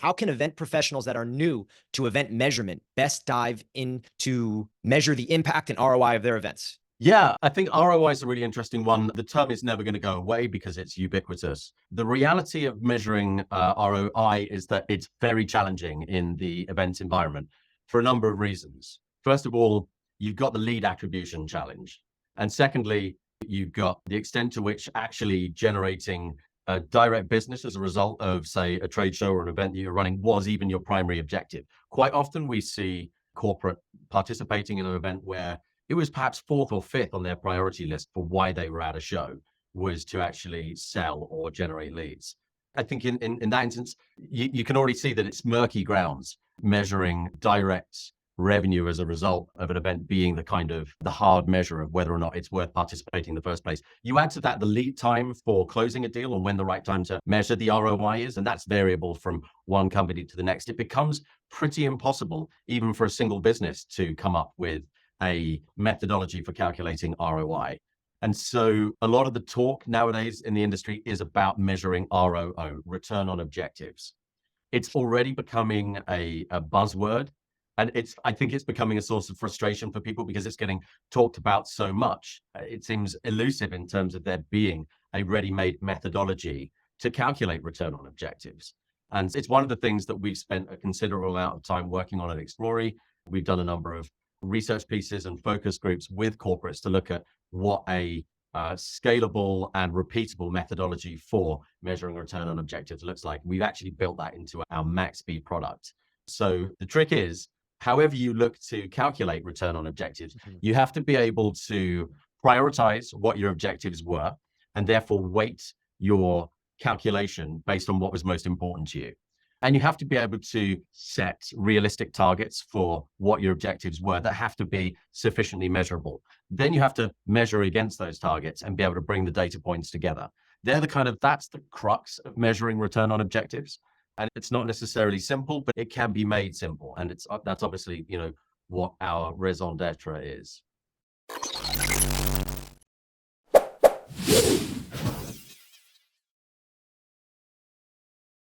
How can event professionals that are new to event measurement best dive in to measure the impact and ROI of their events? Yeah, I think ROI is a really interesting one. The term is never going to go away because it's ubiquitous. The reality of measuring ROI is that it's very challenging in the events environment for a number of reasons. First of all, you've got the lead attribution challenge. And secondly, you've got the extent to which actually generating direct business as a result of, say, a trade show or an event that you're running was even your primary objective. Quite often we see corporate participating in an event where it was perhaps fourth or fifth on their priority list for why they were at a show was to actually sell or generate leads. I think in that instance, you can already see that it's murky grounds measuring direct revenue as a result of an event being the hard measure of whether or not it's worth participating in the first place. You add to that the lead time for closing a deal and when the right time to measure the ROI is, and that's variable from one company to the next. It becomes pretty impossible even for a single business to come up with a methodology for calculating ROI. And so a lot of the talk nowadays in the industry is about measuring ROO, return on objectives. It's already becoming a buzzword. And I think it's becoming a source of frustration for people because it's getting talked about so much. It seems elusive in terms of there being a ready-made methodology to calculate return on objectives. And it's one of the things that we've spent a considerable amount of time working on at Explory. We've done a number of research pieces and focus groups with corporates to look at what a scalable and repeatable methodology for measuring return on objectives looks like. We've actually built that into our MaxB product. So the trick is, however you look to calculate return on objectives, you have to be able to prioritize what your objectives were and therefore weight your calculation based on what was most important to you. And you have to be able to set realistic targets for what your objectives were that have to be sufficiently measurable. Then you have to measure against those targets and be able to bring the data points together. That's the crux of measuring return on objectives. And it's not necessarily simple, but it can be made simple. And that's obviously, what our raison d'etre is.